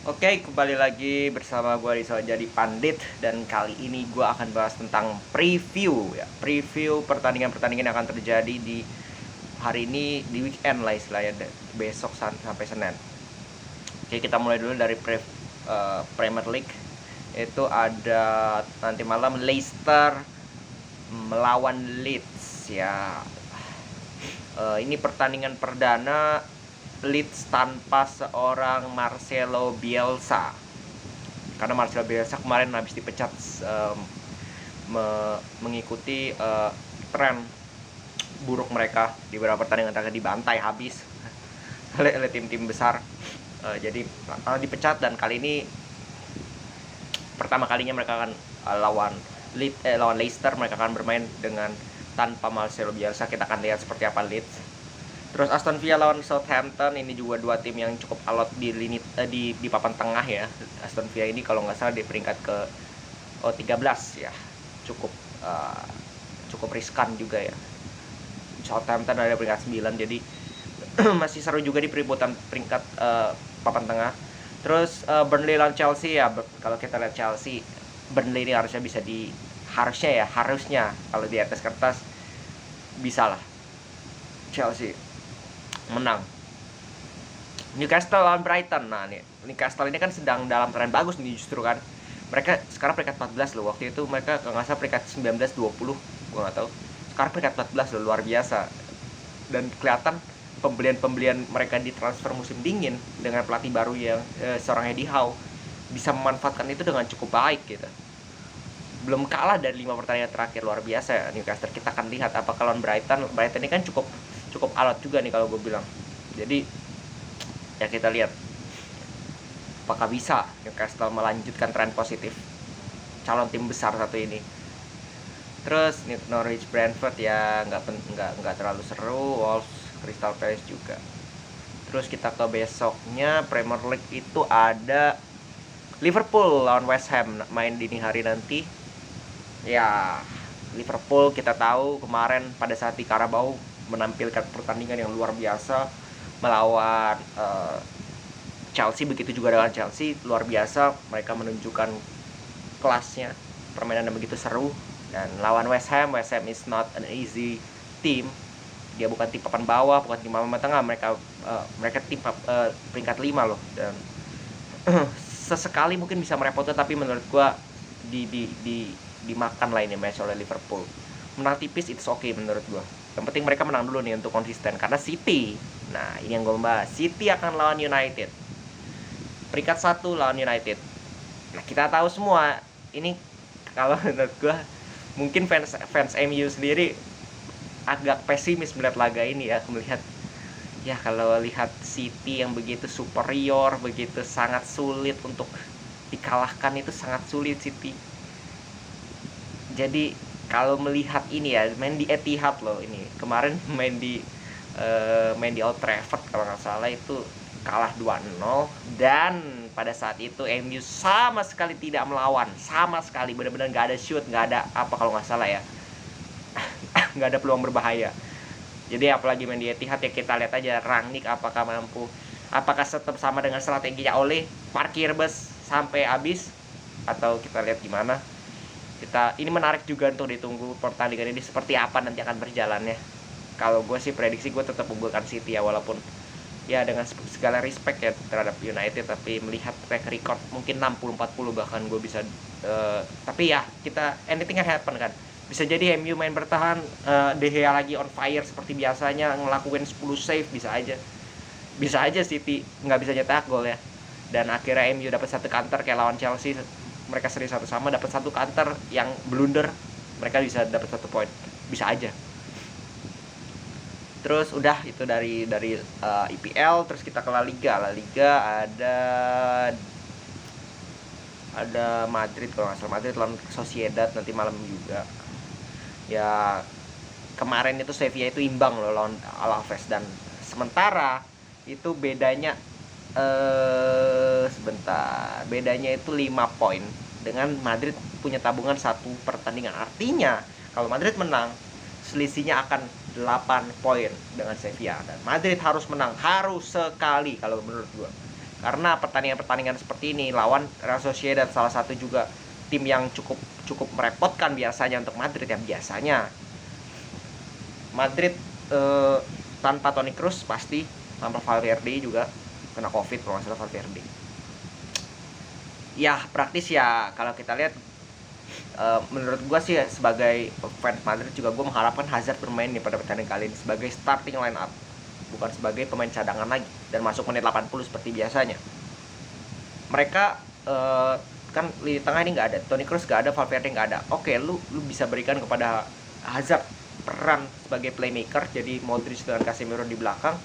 Oke, kembali lagi bersama gue Rizal jadi Pandit. Dan kali ini gue akan bahas tentang preview ya. Preview pertandingan-pertandingan yang akan terjadi di hari ini, di weekend lah istilahnya, besok sampai Senin. Oke, kita mulai dulu dari Premier League. Itu ada nanti malam Leicester melawan Leeds ya. Ini pertandingan perdana Leeds tanpa seorang Marcelo Bielsa, karena Marcelo Bielsa kemarin habis dipecat mengikuti tren buruk mereka di beberapa pertandingan terakhir, dibantai habis oleh tim-tim besar. Jadi dipecat, dan kali ini pertama kalinya mereka akan lawan Leicester. Mereka akan bermain dengan tanpa Marcelo Bielsa. Kita akan lihat seperti apa Leeds. Terus Aston Villa lawan Southampton. Ini juga dua tim yang cukup alot di lini di papan tengah ya. Aston Villa ini kalau nggak salah di peringkat ke 13 ya. Cukup riskan juga ya. Southampton ada peringkat 9, jadi masih seru juga di perebutan peringkat papan tengah. Terus Burnley lawan Chelsea ya. Kalau kita lihat Chelsea, Burnley ini harusnya kalau di atas kertas bisa lah Chelsea menang. Newcastle lawan Brighton. Nah nih, Newcastle ini kan sedang dalam tren bagus nih justru kan. Mereka sekarang peringkat 14 loh. Waktu itu mereka kalau nggak salah peringkat 19-20, gua nggak tahu. Sekarang peringkat 14 loh, luar biasa. Dan kelihatan pembelian mereka di transfer musim dingin dengan pelatih baru yang seorang Eddie Howe bisa memanfaatkan itu dengan cukup baik gitu. Belum kalah dari 5 pertandingan terakhir, luar biasa Newcastle. Kita akan lihat apakah lawan Brighton ini kan cukup alot juga nih kalau gue bilang. Jadi ya kita lihat apakah bisa Newcastle melanjutkan tren positif calon tim besar satu ini. Terus Norwich Brentford ya nggak terlalu seru. Wolves Crystal Palace juga. Terus kita ke besoknya Premier League itu ada Liverpool lawan West Ham main dini hari nanti. Ya, Liverpool kita tahu kemarin pada saat di Carabao menampilkan pertandingan yang luar biasa melawan Chelsea. Begitu juga dengan Chelsea, luar biasa mereka menunjukkan kelasnya, permainan yang begitu seru. Dan lawan West Ham is not an easy team. Dia bukan tim papan bawah, bukan tim papan tengah. Mereka tim peringkat 5 loh. Dan sesekali mungkin bisa merepotkan, tapi menurut gua dimakan lah ini match oleh Liverpool. Menang tipis it's okay menurut gua. Yang penting mereka menang dulu nih untuk konsisten, karena City. Nah, ini yang gua bahas. City akan lawan United. Peringkat 1 lawan United. Nah, kita tahu semua ini, kalau menurut gua mungkin fans MU sendiri agak pesimis melihat laga ini ya, melihat ya kalau lihat City yang begitu superior, begitu sangat sulit untuk dikalahkan, itu sangat sulit City. Jadi kalau melihat ini ya, main di Etihad loh ini. Kemarin main di Old Trafford kalau nggak salah, itu kalah 2-0. Dan pada saat itu MU sama sekali tidak melawan, sama sekali, benar-benar nggak ada shoot, nggak ada apa kalau nggak salah ya. Nggak ada peluang berbahaya. Jadi apalagi main di Etihad ya, kita lihat aja Rangnick apakah mampu, apakah tetap sama dengan strateginya Ole, parkir bus sampai habis, atau kita lihat gimana. Ini menarik juga untuk ditunggu pertandingan ini seperti apa nanti akan berjalannya. Kalau gue sih prediksi gue tetap unggulkan City ya, walaupun ya dengan segala respect ya terhadap United, tapi melihat track record mungkin 60-40 bahkan gue bisa tapi ya kita anything can happen kan. Bisa jadi MU main bertahan, De Gea lagi on fire seperti biasanya, ngelakuin 10 save, bisa aja City nggak bisa nyetak gol ya. Dan akhirnya MU dapat satu counter kayak lawan Chelsea, mereka seri 1-1, dapat satu counter yang blunder, mereka bisa dapat 1 poin, bisa aja. Terus udah itu dari IPL. Terus kita ke La Liga ada Madrid kalau nggak salah, Madrid lawan Sociedad nanti malam juga. Ya kemarin itu Sevilla itu imbang loh lawan Alaves, dan sementara itu bedanya bedanya itu 5 poin, dengan Madrid punya tabungan 1 pertandingan. Artinya kalau Madrid menang, selisihnya akan 8 poin dengan Sevilla, dan Madrid harus menang, harus sekali kalau menurut gua. Karena pertandingan-pertandingan seperti ini lawan Real Sociedad, salah satu juga tim yang cukup merepotkan biasanya untuk Madrid ya. Biasanya Madrid tanpa Toni Kroos pasti, tanpa Valverde juga kena Covid kalau nggak salah Valverde. Ya praktis ya kalau kita lihat, menurut gue sih sebagai fans Madrid juga gue mengharapkan Hazard bermain nih pada pertandingan kali ini sebagai starting line up, bukan sebagai pemain cadangan lagi dan masuk menit 80 seperti biasanya. Mereka kan di tengah ini nggak ada Toni Kroos, nggak ada Valverde, nggak ada. Oke, lu bisa berikan kepada Hazard peran sebagai playmaker, jadi Modric dengan Casemiro di belakang,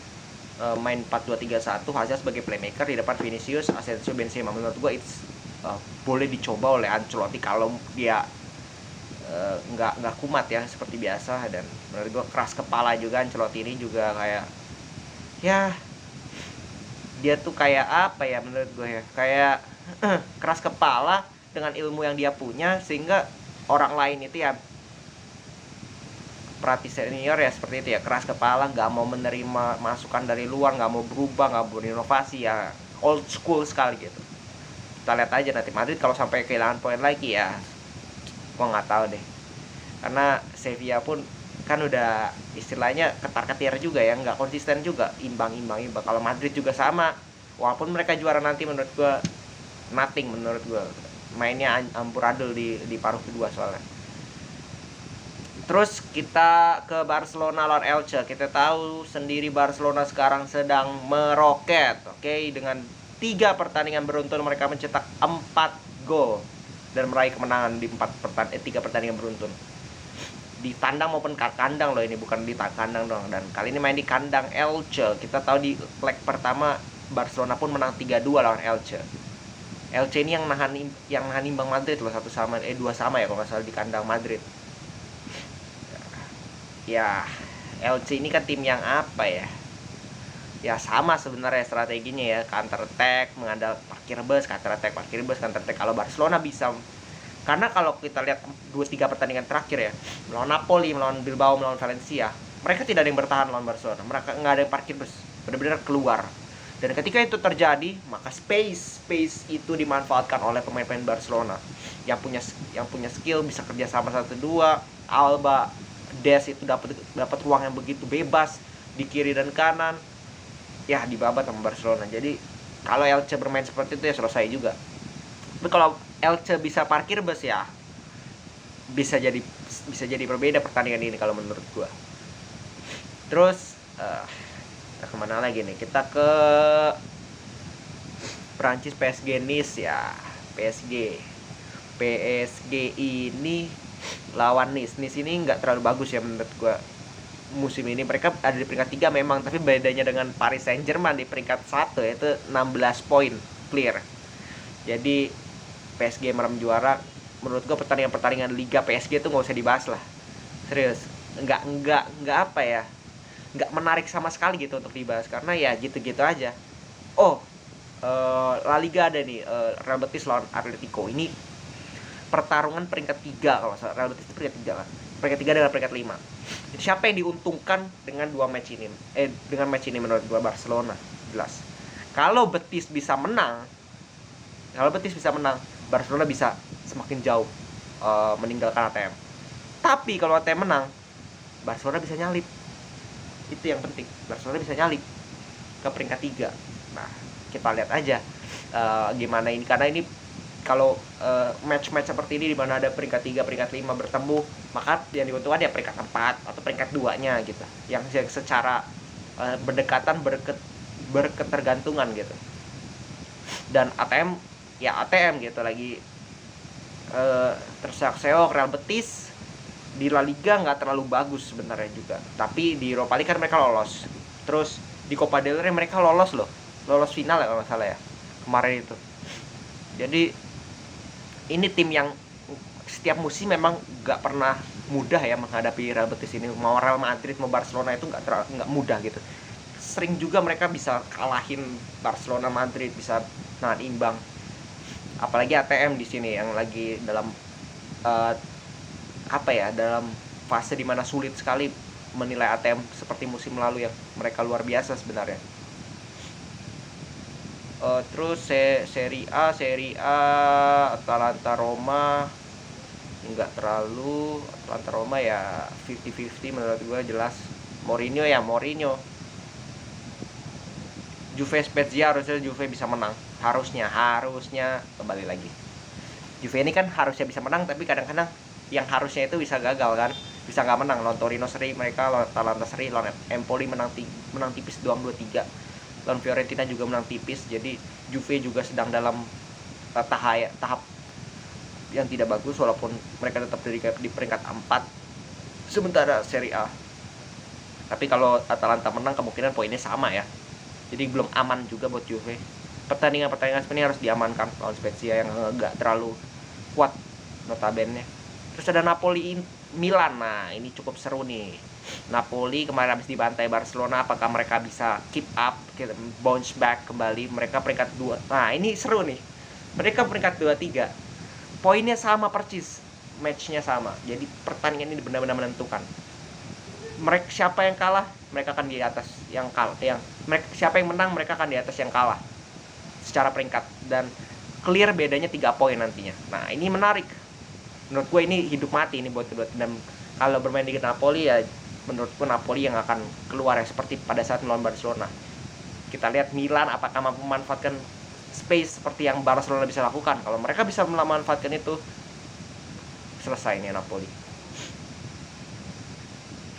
main 4-2-3-1, Hazard sebagai playmaker, di depan Vinicius, Asensio, Benzema. Menurut gue itu boleh dicoba oleh Ancelotti kalau dia nggak kumat ya seperti biasa. Dan menurut gue keras kepala juga Ancelotti ini juga, kayak ya dia tuh kayak apa ya menurut gue ya, kayak keras kepala dengan ilmu yang dia punya, sehingga orang lain itu ya pelatih senior ya seperti itu ya, keras kepala, nggak mau menerima masukan dari luar, nggak mau berubah, nggak mau berinovasi, ya old school sekali gitu. Kita lihat aja nanti Madrid kalau sampai kehilangan poin lagi ya, gua nggak tahu deh. Karena Sevilla pun kan udah istilahnya ketar-ketir juga ya, nggak konsisten juga, imbang. Kalau Madrid juga sama, walaupun mereka juara nanti, menurut gua nothing, menurut gua mainnya amburadul di paruh kedua soalnya. Terus kita ke Barcelona lawan Elche. Kita tahu sendiri Barcelona sekarang sedang meroket, oke? Dengan 3 pertandingan beruntun mereka mencetak 4 gol dan meraih kemenangan di 3 pertandingan beruntun. Di tandang maupun kandang loh, ini bukan di kandang doang. Dan kali ini main di kandang Elche. Kita tahu di leg pertama Barcelona pun menang 3-2 lawan Elche. Elche ini yang nahan imbang Madrid loh, 2-1 ya kalau nggak salah di kandang Madrid. Ya Elche ini kan tim yang apa ya, ya sama sebenarnya strateginya ya, counter attack, mengandalkan parkir bus, counter attack. Kalau Barcelona bisa, karena kalau kita lihat 2-3 pertandingan terakhir ya, melawan Napoli, melawan Bilbao, melawan Valencia, mereka tidak ada yang bertahan lawan Barcelona, mereka nggak ada yang parkir bus, benar-benar keluar. Dan ketika itu terjadi, maka space itu dimanfaatkan oleh pemain-pemain Barcelona yang punya skill, bisa kerja sama 1-2. Alba, Des itu dapat ruang yang begitu bebas di kiri dan kanan, ya dibabat sama Barcelona. Jadi kalau Elche bermain seperti itu ya selesai juga. Tapi kalau Elche bisa parkir bus ya bisa jadi berbeda pertandingan ini kalau menurut gua. Terus kita kemana lagi nih? Kita ke Prancis, PSG Nice ya. PSG ini lawan Nice ini nggak terlalu bagus ya menurut gue musim ini. Mereka ada di peringkat 3 memang, tapi bedanya dengan Paris Saint-Germain di peringkat 1 yaitu 16 poin clear. Jadi PSG merem juara. Menurut gue pertandingan Liga PSG itu nggak usah dibahas lah, serius. Nggak apa ya, nggak menarik sama sekali gitu untuk dibahas, karena ya gitu-gitu aja. La Liga ada nih, Real Betis lawan Atletico. Ini pertarungan peringkat 3 kalau salah. Real Betis itu peringkat 3 kan. Peringkat 3 dengan peringkat 5. Jadi siapa yang diuntungkan dengan match ini menurut gua Barcelona, jelas. Kalau Betis bisa menang, Barcelona bisa semakin jauh meninggalkan ATM. Tapi kalau ATM menang, Barcelona bisa nyalip. Itu yang penting. Barcelona bisa nyalip ke peringkat 3. Nah, kita lihat aja gimana ini, karena ini kalau match-match seperti ini di mana ada peringkat 3, peringkat 5 bertemu, maka yang diuntungkan ya peringkat 4 atau peringkat 2-nya gitu. Yang secara berdekatan, berketergantungan gitu. Dan ATM gitu lagi terseok-seok. Real Betis di La Liga nggak terlalu bagus sebenarnya juga, tapi di Europa League kan mereka lolos. Terus di Copa del Rey mereka lolos final ya kalau nggak salah ya kemarin itu. Jadi ini tim yang setiap musim memang nggak pernah mudah ya menghadapi Real Betis ini. Mau Real Madrid mau Barcelona itu nggak mudah gitu. Sering juga mereka bisa kalahin Barcelona, Madrid, bisa nahan imbang. Apalagi ATM di sini yang lagi dalam dalam fase dimana sulit sekali menilai ATM seperti musim lalu yang mereka luar biasa sebenarnya. Terus Serie A Atalanta Roma nggak terlalu. Atalanta Roma ya 50-50 menurut gue jelas. Mourinho. Juve Spezia harusnya Juve bisa menang. Harusnya kembali lagi. Juve ini kan harusnya bisa menang, tapi kadang-kadang yang harusnya itu bisa gagal kan. Bisa nggak menang. Lawan Torino seri mereka, lawan Atalanta seri, lawan Empoli menang tipis doang 2-3. Lawan Fiorentina juga menang tipis. Jadi Juve juga sedang dalam tahap yang tidak bagus, walaupun mereka tetap di peringkat 4 sementara Serie A. Tapi kalau Atalanta menang kemungkinan poinnya sama ya. Jadi belum aman juga buat Juve. Pertandingan seperti ini harus diamankan lawan Spezia yang enggak terlalu kuat notabene. Terus ada Napoli Milan. Nah, ini cukup seru nih. Napoli kemarin habis dibantai Barcelona, apakah mereka bisa keep up, bounce back kembali? Mereka peringkat 2. Nah, ini seru nih. Mereka peringkat 2-3. Poinnya sama persis, matchnya sama. Jadi pertandingan ini benar-benar menentukan. Siapa yang kalah, mereka akan di atas yang kalah. Siapa yang menang, mereka akan di atas yang kalah secara peringkat, dan clear bedanya 3 poin nantinya. Nah, ini menarik. Menurut gue ini hidup mati ini buat kedua. Dan kalau bermain di Napoli ya menurutku Napoli yang akan keluar ya, seperti pada saat melawan Barcelona. Kita lihat Milan apakah mampu memanfaatkan space seperti yang Barcelona bisa lakukan. Kalau mereka bisa memanfaatkan itu, selesai nih Napoli.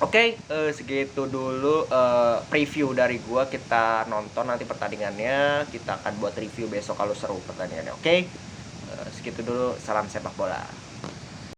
Oke, segitu dulu preview dari gua. Kita nonton nanti pertandingannya. Kita akan buat review besok kalau seru pertandingannya. Oke, segitu dulu. Salam sepak bola.